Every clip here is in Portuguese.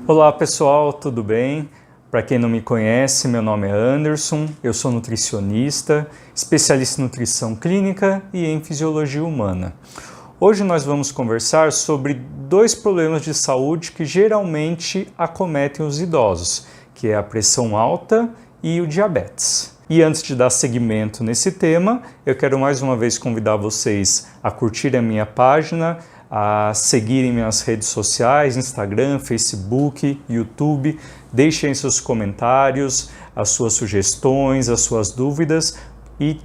Olá pessoal, tudo bem? Para quem não me conhece, meu nome é Anderson, eu sou nutricionista, especialista em nutrição clínica e em fisiologia humana. Hoje nós vamos conversar sobre dois problemas de saúde que geralmente acometem os idosos, que é a pressão alta e o diabetes. E antes de dar seguimento nesse tema, eu quero mais uma vez convidar vocês a curtir a minha página, a seguirem minhas redes sociais, Instagram, Facebook, YouTube. Deixem seus comentários, as suas sugestões, as suas dúvidas e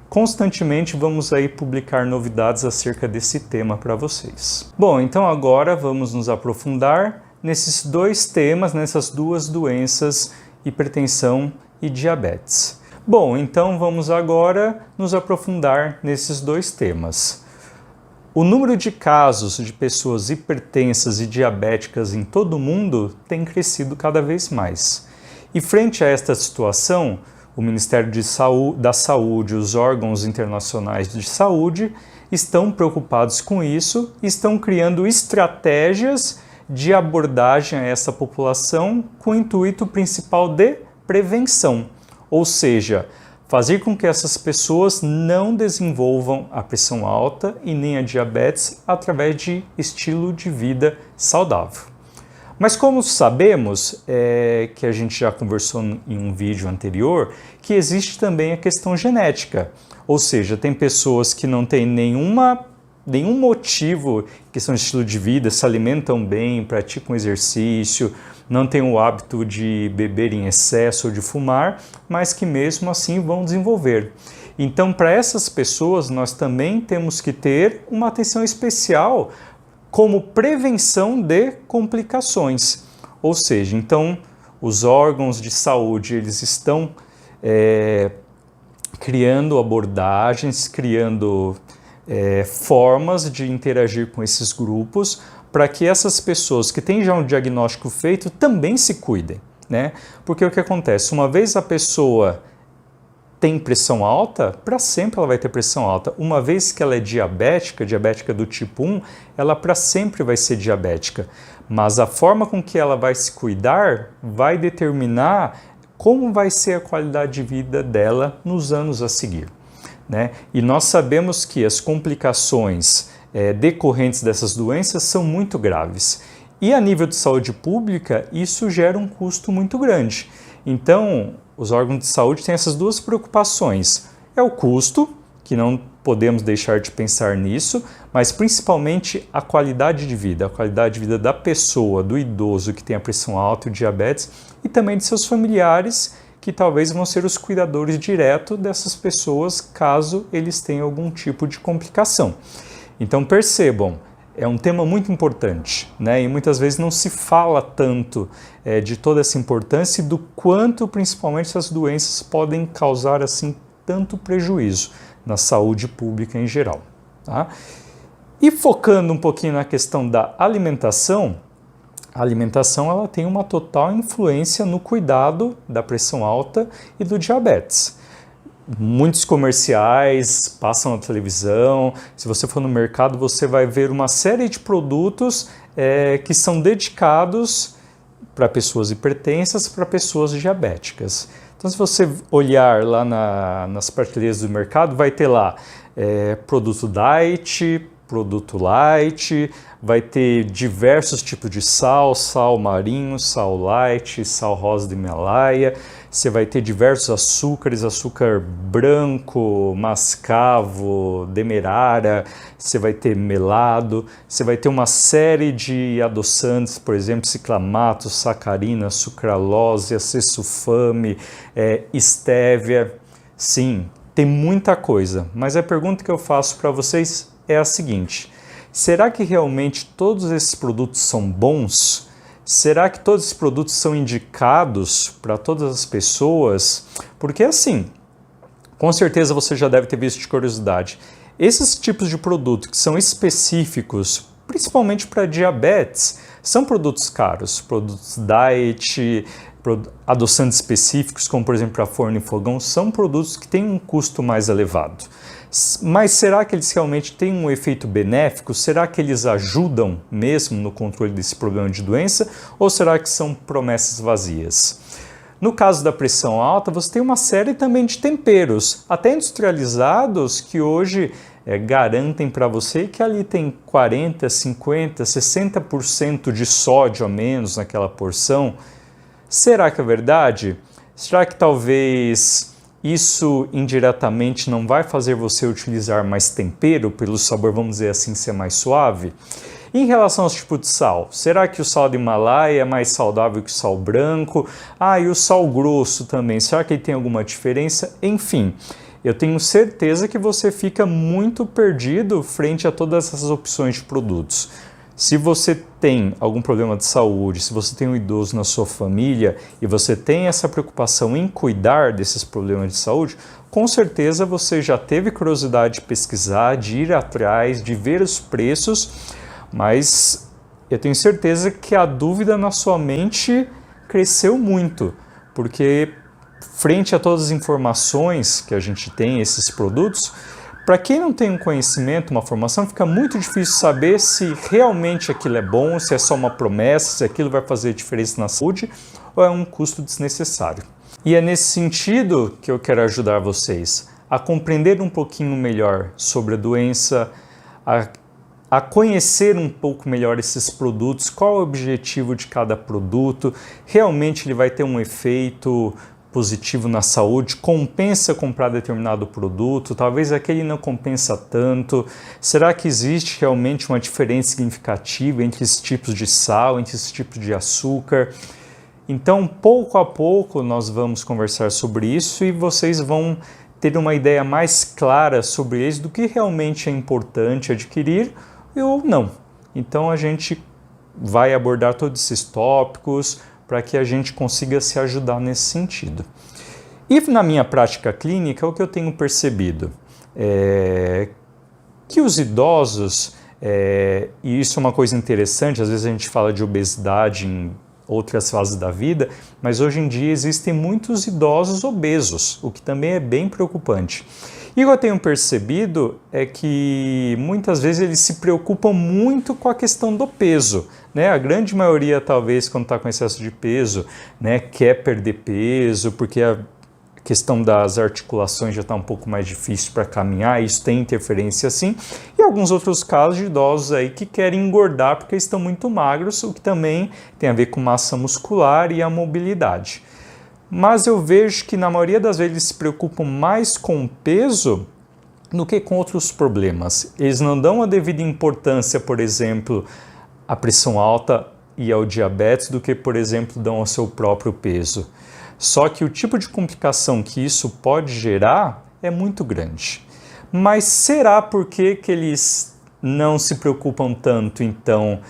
constantemente vamos aí publicar novidades acerca desse tema para vocês. Bom, então agora vamos nos aprofundar nesses dois temas, nessas duas doenças, hipertensão e diabetes. Bom, então vamos agora nos aprofundar nesses dois temas. O número de casos de pessoas hipertensas e diabéticas em todo o mundo tem crescido cada vez mais. E frente a esta situação, o Ministério da Saúde e os órgãos internacionais de saúde estão preocupados com isso e estão criando estratégias de abordagem a essa população com o intuito principal de prevenção, ou seja, fazer com que essas pessoas não desenvolvam a pressão alta e nem a diabetes através de estilo de vida saudável. Mas como sabemos, que a gente já conversou em um vídeo anterior, que existe também a questão genética. Ou seja, tem pessoas que não têm nenhum motivo, questão de estilo de vida, se alimentam bem, praticam exercício, não têm o hábito de beber em excesso ou de fumar, mas que mesmo assim vão desenvolver. Então, para essas pessoas, nós também temos que ter uma atenção especial como prevenção de complicações. Ou seja, então, os órgãos de saúde, eles estão criando abordagens, criando formas de interagir com esses grupos para que essas pessoas que têm já um diagnóstico feito também se cuidem, né? Porque o que acontece? Uma vez a pessoa tem pressão alta, para sempre ela vai ter pressão alta. Uma vez que ela é diabética do tipo 1, ela para sempre vai ser diabética. Mas a forma com que ela vai se cuidar vai determinar como vai ser a qualidade de vida dela nos anos a seguir, né? E nós sabemos que as complicações decorrentes dessas doenças são muito graves. E a nível de saúde pública, isso gera um custo muito grande. Então, os órgãos de saúde têm essas duas preocupações. É o custo, que não podemos deixar de pensar nisso, mas principalmente a qualidade de vida da pessoa, do idoso que tem a pressão alta e o diabetes, e também de seus familiares, que talvez vão ser os cuidadores diretos dessas pessoas caso eles tenham algum tipo de complicação. Então percebam, é um tema muito importante, né? E muitas vezes não se fala tanto de toda essa importância e do quanto principalmente essas doenças podem causar assim tanto prejuízo na saúde pública em geral, tá? E focando um pouquinho na questão da alimentação, a alimentação ela tem uma total influência no cuidado da pressão alta e do diabetes. Muitos comerciais passam na televisão, se você for no mercado você vai ver uma série de produtos que são dedicados para pessoas hipertensas, para pessoas diabéticas. Então se você olhar lá nas prateleiras do mercado, vai ter lá produto diet, produto light, vai ter diversos tipos de sal, sal marinho, sal light, sal rosa do Himalaia, você vai ter diversos açúcares, açúcar branco, mascavo, demerara, você vai ter melado, você vai ter uma série de adoçantes, por exemplo, ciclamato, sacarina, sucralose, acesulfame, estévia. Sim, tem muita coisa, mas a pergunta que eu faço para vocês é a seguinte: será que realmente todos esses produtos são bons? Será que todos esses produtos são indicados para todas as pessoas? Porque assim, com certeza você já deve ter visto de curiosidade, esses tipos de produtos que são específicos, principalmente para diabetes, são produtos caros, produtos diet, adoçantes específicos, como por exemplo a forno e fogão, são produtos que têm um custo mais elevado. Mas será que eles realmente têm um efeito benéfico? Será que eles ajudam mesmo no controle desse problema de doença? Ou será que são promessas vazias? No caso da pressão alta, você tem uma série também de temperos, até industrializados, que hoje garantem para você que ali tem 40%, 50%, 60% de sódio a menos naquela porção. Será que é verdade? Será que talvez isso indiretamente não vai fazer você utilizar mais tempero, pelo sabor, vamos dizer assim, ser mais suave? Em relação aos tipos de sal, será que o sal do Himalaia é mais saudável que o sal branco? E o sal grosso também, será que ele tem alguma diferença? Enfim, eu tenho certeza que você fica muito perdido frente a todas essas opções de produtos. Se você tem algum problema de saúde, se você tem um idoso na sua família e você tem essa preocupação em cuidar desses problemas de saúde, com certeza você já teve curiosidade de pesquisar, de ir atrás, de ver os preços, mas eu tenho certeza que a dúvida na sua mente cresceu muito, porque frente a todas as informações que a gente tem, esses produtos, para quem não tem um conhecimento, uma formação, fica muito difícil saber se realmente aquilo é bom, se é só uma promessa, se aquilo vai fazer diferença na saúde ou é um custo desnecessário. E é nesse sentido que eu quero ajudar vocês a compreender um pouquinho melhor sobre a doença, a conhecer um pouco melhor esses produtos, qual é o objetivo de cada produto, realmente ele vai ter um efeito positivo na saúde, compensa comprar determinado produto, talvez aquele não compensa tanto, será que existe realmente uma diferença significativa entre esses tipos de sal, entre esses tipos de açúcar? Então, pouco a pouco nós vamos conversar sobre isso e vocês vão ter uma ideia mais clara sobre isso, do que realmente é importante adquirir ou não. Então a gente vai abordar todos esses tópicos para que a gente consiga se ajudar nesse sentido. E na minha prática clínica, o que eu tenho percebido é que os idosos, e isso é uma coisa interessante, às vezes a gente fala de obesidade em outras fases da vida, mas hoje em dia existem muitos idosos obesos, o que também é bem preocupante. E o que eu tenho percebido é que muitas vezes eles se preocupam muito com a questão do peso, né? A grande maioria, talvez, quando está com excesso de peso, né, quer perder peso, porque a questão das articulações já está um pouco mais difícil para caminhar, isso tem interferência sim, e alguns outros casos de idosos aí que querem engordar porque estão muito magros, o que também tem a ver com massa muscular e a mobilidade. Mas eu vejo que na maioria das vezes eles se preocupam mais com o peso do que com outros problemas. Eles não dão a devida importância, por exemplo, à pressão alta e ao diabetes do que, por exemplo, dão ao seu próprio peso. Só que o tipo de complicação que isso pode gerar é muito grande. Mas será por que eles não se preocupam tanto, então,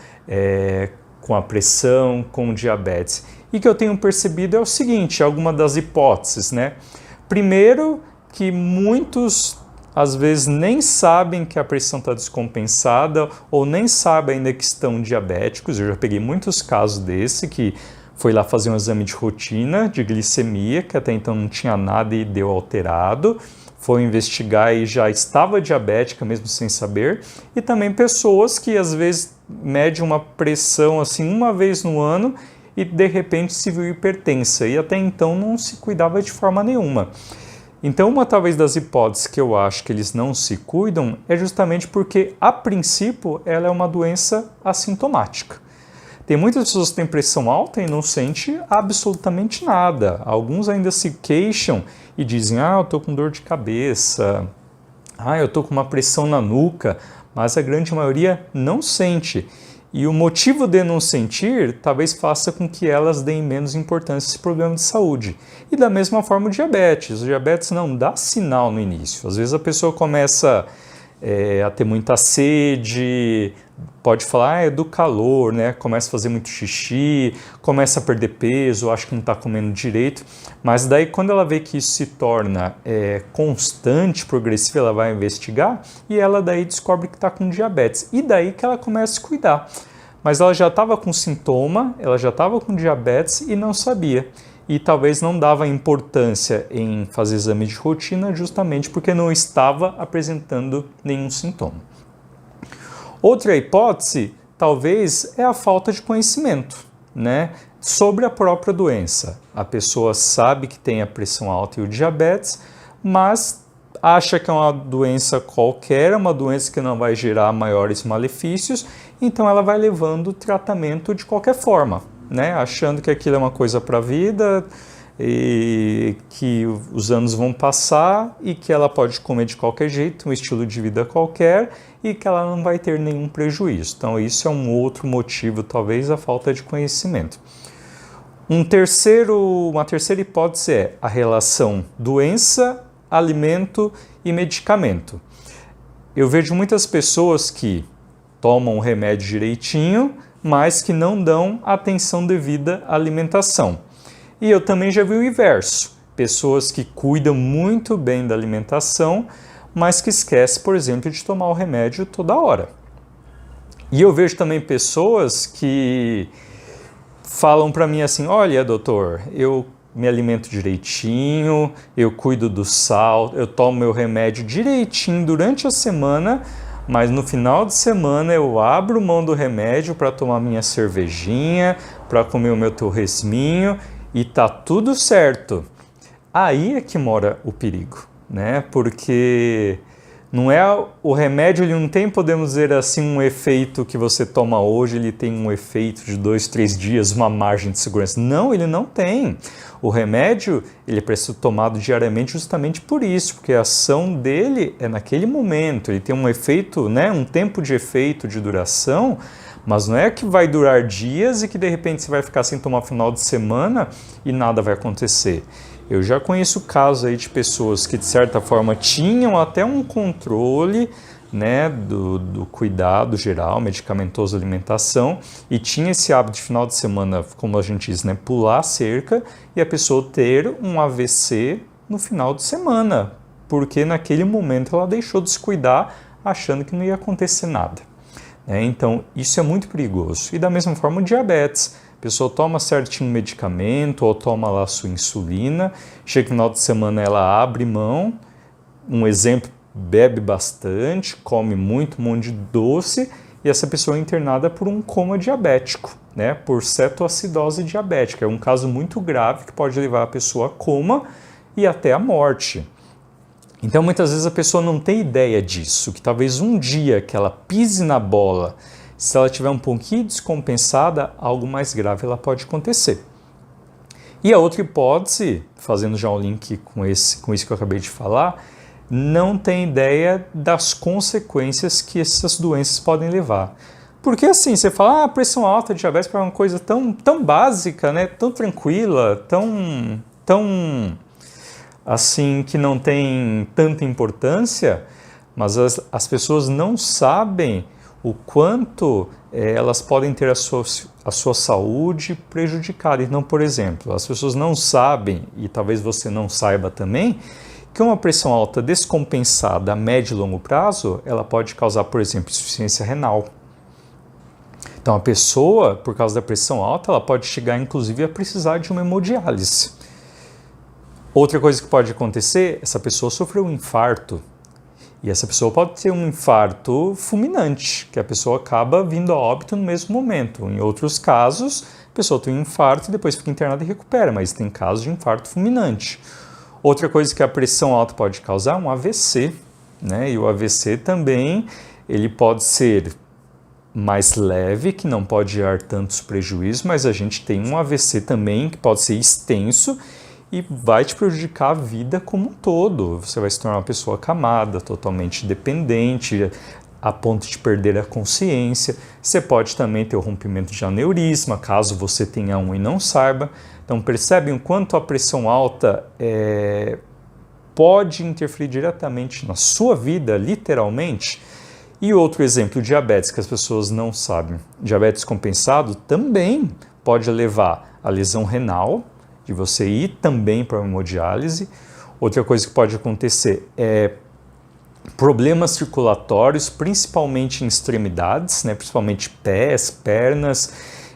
com a pressão, com o diabetes? E o que eu tenho percebido é o seguinte, alguma das hipóteses, né? Primeiro, que muitos, às vezes, nem sabem que a pressão está descompensada ou nem sabem ainda que estão diabéticos. Eu já peguei muitos casos desse, que foi lá fazer um exame de rotina de glicemia, que até então não tinha nada e deu alterado. Foi investigar e já estava diabética, mesmo sem saber. E também pessoas que, às vezes, medem uma pressão assim uma vez no ano e de repente se viu hipertensa e até então não se cuidava de forma nenhuma. Então uma talvez das hipóteses que eu acho que eles não se cuidam é justamente porque a princípio ela é uma doença assintomática. Tem muitas pessoas que têm pressão alta e não sente absolutamente nada. Alguns ainda se queixam e dizem, eu estou com dor de cabeça, eu estou com uma pressão na nuca, mas a grande maioria não sente. E o motivo de não sentir talvez faça com que elas deem menos importância a esse problema de saúde. E da mesma forma o diabetes. O diabetes não dá sinal no início. Às vezes a pessoa começa a ter muita sede, pode falar, é do calor, né? Começa a fazer muito xixi, começa a perder peso, acha que não está comendo direito. Mas daí quando ela vê que isso se torna constante, progressivo, ela vai investigar e ela daí descobre que está com diabetes. E daí que ela começa a se cuidar. Mas ela já estava com sintoma, ela já estava com diabetes e não sabia. e talvez não dava importância em fazer exame de rotina justamente porque não estava apresentando nenhum sintoma. Outra hipótese, talvez, é a falta de conhecimento, né, sobre a própria doença. A pessoa sabe que tem a pressão alta e o diabetes, mas acha que é uma doença qualquer, uma doença que não vai gerar maiores malefícios, então ela vai levando o tratamento de qualquer forma, né? Achando que aquilo é uma coisa para a vida e que os anos vão passar e que ela pode comer de qualquer jeito, um estilo de vida qualquer e que ela não vai ter nenhum prejuízo. Então isso é um outro motivo, talvez, a falta de conhecimento. Uma terceira hipótese é a relação doença, alimento e medicamento. Eu vejo muitas pessoas que tomam o remédio direitinho, mas que não dão atenção devida à alimentação. E eu também já vi o inverso, pessoas que cuidam muito bem da alimentação, mas que esquecem, por exemplo, de tomar o remédio toda hora. E eu vejo também pessoas que falam para mim assim, olha, doutor, eu me alimento direitinho, eu cuido do sal, eu tomo meu remédio direitinho durante a semana, mas no final de semana eu abro mão do remédio para tomar minha cervejinha, para comer o meu torresminho e tá tudo certo. Aí é que mora o perigo, né? Porque não é o remédio, ele não tem, podemos dizer assim, um efeito que você toma hoje, ele tem um efeito de 2, 3 dias, uma margem de segurança. Não, ele não tem. O remédio, ele é para ser tomado diariamente justamente por isso, porque a ação dele é naquele momento, ele tem um efeito, né, um tempo de efeito, de duração, mas não é que vai durar dias e que de repente você vai ficar sem tomar final de semana e nada vai acontecer. Eu já conheço casos aí de pessoas que de certa forma tinham até um controle, né, do cuidado geral, medicamentoso, alimentação, e tinha esse hábito de final de semana, como a gente diz, né, pular a cerca e a pessoa ter um AVC no final de semana, porque naquele momento ela deixou de se cuidar achando que não ia acontecer nada. Então isso é muito perigoso. E da mesma forma o diabetes. A pessoa toma certinho um medicamento ou toma lá a sua insulina, chega no final de semana ela abre mão, um exemplo, bebe bastante, come muito, um monte de doce e essa pessoa é internada por um coma diabético, né, por cetoacidose diabética. É um caso muito grave que pode levar a pessoa a coma e até a morte. Então muitas vezes a pessoa não tem ideia disso, que talvez um dia que ela pise na bola, se ela estiver um pouquinho descompensada, algo mais grave ela pode acontecer. E a outra hipótese, fazendo já um link com isso que eu acabei de falar, não tem ideia das consequências que essas doenças podem levar. Porque assim, você fala, pressão alta, diabetes é uma coisa tão básica, né? Tão tranquila, tão assim, que não tem tanta importância, mas as pessoas não sabem o quanto elas podem ter a sua saúde prejudicada. Então, por exemplo, as pessoas não sabem, e talvez você não saiba também, que uma pressão alta descompensada a médio e longo prazo, ela pode causar, por exemplo, insuficiência renal. Então, a pessoa, por causa da pressão alta, ela pode chegar, inclusive, a precisar de uma hemodiálise. Outra coisa que pode acontecer, essa pessoa sofreu um infarto. E essa pessoa pode ter um infarto fulminante, que a pessoa acaba vindo a óbito no mesmo momento. Em outros casos, a pessoa tem um infarto e depois fica internada e recupera, mas tem casos de infarto fulminante. Outra coisa que a pressão alta pode causar é um AVC, né? E o AVC também, ele pode ser mais leve, que não pode gerar tantos prejuízos, mas a gente tem um AVC também que pode ser extenso e vai te prejudicar a vida como um todo. Você vai se tornar uma pessoa acamada, totalmente dependente, a ponto de perder a consciência. Você pode também ter o rompimento de aneurisma, caso você tenha um e não saiba. Então percebem o quanto a pressão alta pode interferir diretamente na sua vida, literalmente. E outro exemplo, o diabetes, que as pessoas não sabem. Diabetes compensado também pode levar à lesão renal, de você ir também para a hemodiálise. Outra coisa que pode acontecer é problemas circulatórios, principalmente em extremidades, né, principalmente pés, pernas,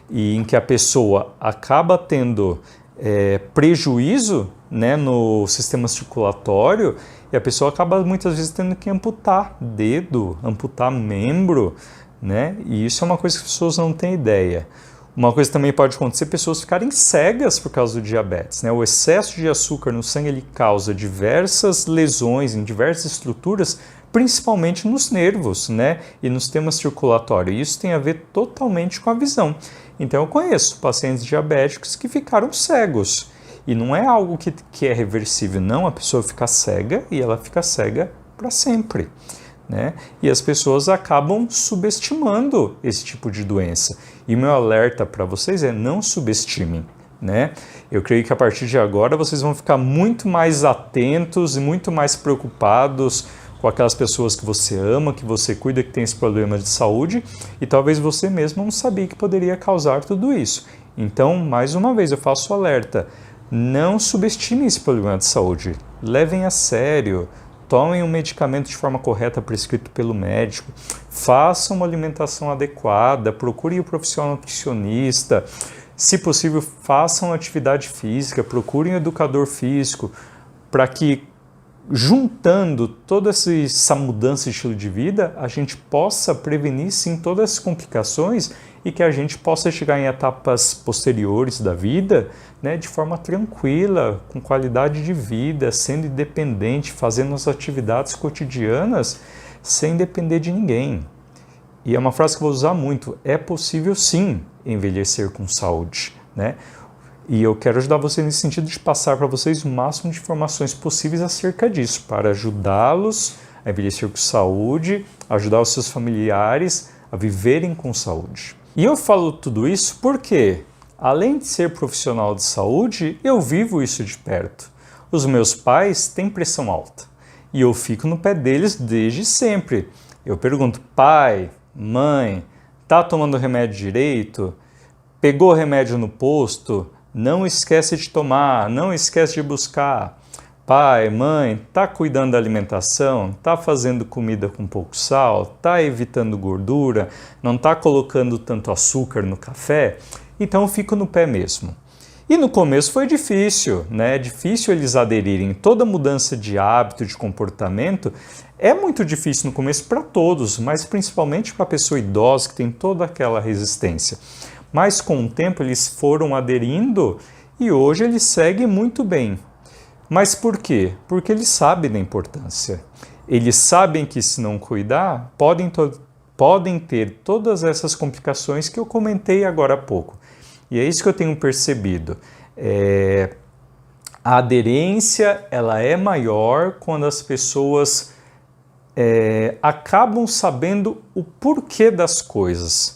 e em que a pessoa acaba tendo prejuízo, né, no sistema circulatório, e a pessoa acaba muitas vezes tendo que amputar dedo, amputar membro, né? E isso é uma coisa que as pessoas não têm ideia. Uma coisa que também pode acontecer, pessoas ficarem cegas por causa do diabetes, né? O excesso de açúcar no sangue ele causa diversas lesões em diversas estruturas, principalmente nos nervos, né? E no sistema circulatório. E isso tem a ver totalmente com a visão. Então eu conheço pacientes diabéticos que ficaram cegos. E não é algo que é reversível, não. A pessoa fica cega e ela fica cega para sempre, né? E as pessoas acabam subestimando esse tipo de doença. E meu alerta para vocês é não subestimem, né? Eu creio que a partir de agora vocês vão ficar muito mais atentos e muito mais preocupados com aquelas pessoas que você ama, que você cuida, que tem esse problema de saúde, e talvez você mesmo não sabia que poderia causar tudo isso. Então, mais uma vez, eu faço o alerta. Não subestimem esse problema de saúde. Levem a sério. Tomem um medicamento de forma correta prescrito pelo médico. Façam uma alimentação adequada. Procurem o profissional nutricionista. Se possível, façam atividade física. Procurem um educador físico para que, juntando toda essa mudança de estilo de vida, a gente possa prevenir sim todas as complicações e que a gente possa chegar em etapas posteriores da vida, né, de forma tranquila, com qualidade de vida, sendo independente, fazendo as atividades cotidianas sem depender de ninguém. E é uma frase que eu vou usar muito: é possível sim envelhecer com saúde, né? E eu quero ajudar vocês nesse sentido de passar para vocês o máximo de informações possíveis acerca disso, para ajudá-los a envelhecer com saúde, ajudar os seus familiares a viverem com saúde. E eu falo tudo isso porque, além de ser profissional de saúde, eu vivo isso de perto. Os meus pais têm pressão alta e eu fico no pé deles desde sempre. Eu pergunto: pai, mãe, tá tomando remédio direito? Pegou remédio no posto? Não esquece de tomar, não esquece de buscar. Pai, mãe, tá cuidando da alimentação? Tá fazendo comida com pouco sal? Tá evitando gordura? Não tá colocando tanto açúcar no café? Então eu fico no pé mesmo. E no começo foi difícil, né? É difícil eles aderirem. Toda mudança de hábito, de comportamento, é muito difícil no começo para todos, mas principalmente para a pessoa idosa que tem toda aquela resistência. Mas com o tempo eles foram aderindo e hoje eles seguem muito bem. Mas por quê? Porque eles sabem da importância. Eles sabem que se não cuidar, podem ter todas essas complicações que eu comentei agora há pouco. E é isso que eu tenho percebido. A aderência ela é maior quando as pessoas acabam sabendo o porquê das coisas.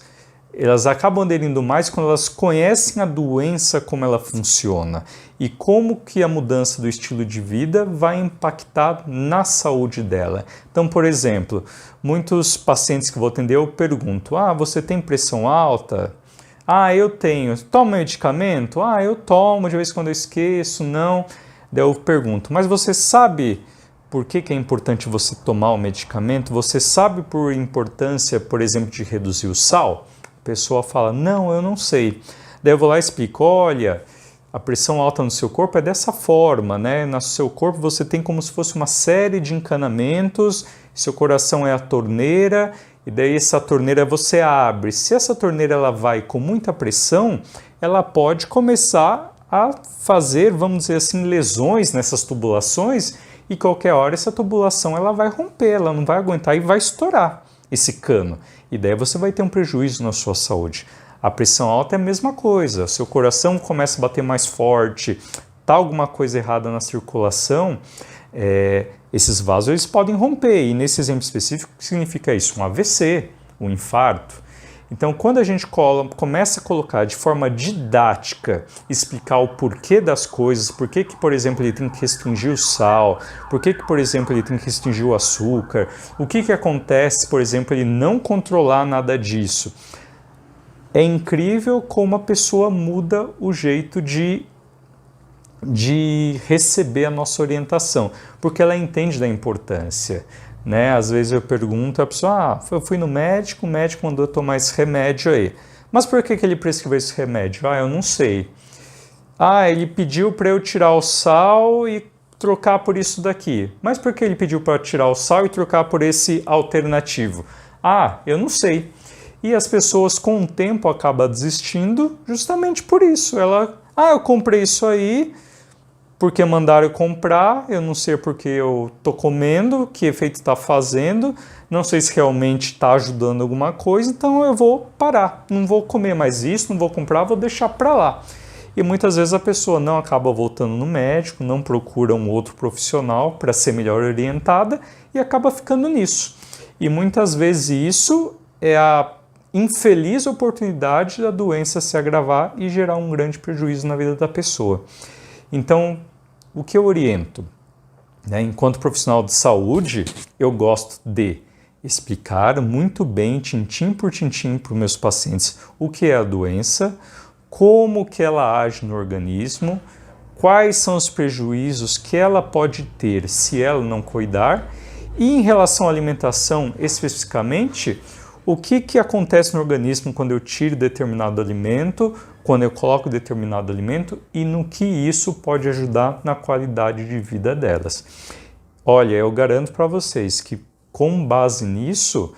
Elas acabam aderindo mais quando elas conhecem a doença, como ela funciona e como que a mudança do estilo de vida vai impactar na saúde dela. Então, por exemplo, muitos pacientes que eu vou atender, eu pergunto: você tem pressão alta? Eu tenho. Toma medicamento? Eu tomo, de vez em quando eu esqueço, não. Daí eu pergunto: mas você sabe por que é importante você tomar o medicamento? Você sabe por importância, por exemplo, de reduzir o sal? A pessoa fala: não, eu não sei. Daí eu vou lá e explico: olha, a pressão alta no seu corpo é dessa forma, né? No seu corpo você tem como se fosse uma série de encanamentos, seu coração é a torneira, e daí essa torneira você abre. Se essa torneira ela vai com muita pressão, ela pode começar a fazer, vamos dizer assim, lesões nessas tubulações, e qualquer hora essa tubulação ela vai romper, ela não vai aguentar e vai estourar esse cano. E daí você vai ter um prejuízo na sua saúde. A pressão alta é a mesma coisa, seu coração começa a bater mais forte, tá alguma coisa errada na circulação, esses vasos eles podem romper. E nesse exemplo específico, o que significa isso? Um AVC, um infarto. Então, quando a gente começa a colocar de forma didática, explicar o porquê das coisas, por que, por exemplo, ele tem que restringir o sal, por que, por exemplo, ele tem que restringir o açúcar, o que acontece, por exemplo, ele não controlar nada disso. É incrível como a pessoa muda o jeito de receber a nossa orientação, porque ela entende da importância. Né? Às vezes eu pergunto, a pessoa: eu fui no médico, o médico mandou tomar esse remédio aí. Mas por que ele prescreveu esse remédio? Eu não sei. Ah, ele pediu para eu tirar o sal e trocar por isso daqui. Mas por que ele pediu para tirar o sal e trocar por esse alternativo? Ah, eu não sei. E as pessoas com o tempo acabam desistindo justamente por isso. Eu comprei isso aí porque mandaram eu comprar, eu não sei porque eu tô comendo, que efeito está fazendo, não sei se realmente está ajudando alguma coisa, então eu vou parar, não vou comer mais isso, não vou comprar, vou deixar para lá. E muitas vezes a pessoa não acaba voltando no médico, não procura um outro profissional para ser melhor orientada e acaba ficando nisso. E muitas vezes isso é a infeliz oportunidade da doença se agravar e gerar um grande prejuízo na vida da pessoa. Então, o que eu oriento? Enquanto profissional de saúde, eu gosto de explicar muito bem, tintim por tintim, para os meus pacientes o que é a doença, como que ela age no organismo, quais são os prejuízos que ela pode ter se ela não cuidar, e em relação à alimentação especificamente, o que acontece no organismo quando eu tiro determinado alimento, quando eu coloco determinado alimento e no que isso pode ajudar na qualidade de vida delas. Olha, eu garanto para vocês que com base nisso,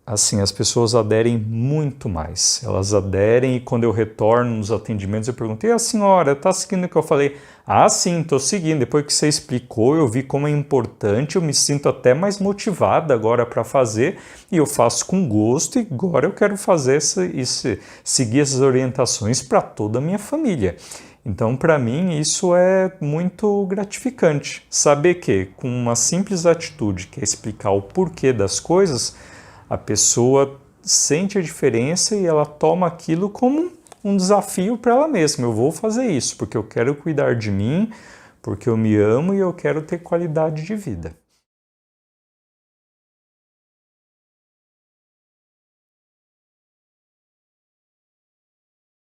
assim, as pessoas aderem muito mais. Elas aderem e quando eu retorno nos atendimentos eu pergunto, e a senhora, está seguindo o que eu falei? Ah, sim, estou seguindo. Depois que você explicou, eu vi como é importante, eu me sinto até mais motivada agora para fazer e eu faço com gosto e agora eu quero fazer seguir essas orientações para toda a minha família. Então, para mim, isso é muito gratificante. Saber que, com uma simples atitude, que é explicar o porquê das coisas, a pessoa sente a diferença e ela toma aquilo como um desafio para ela mesma. Eu vou fazer isso porque eu quero cuidar de mim, porque eu me amo e eu quero ter qualidade de vida.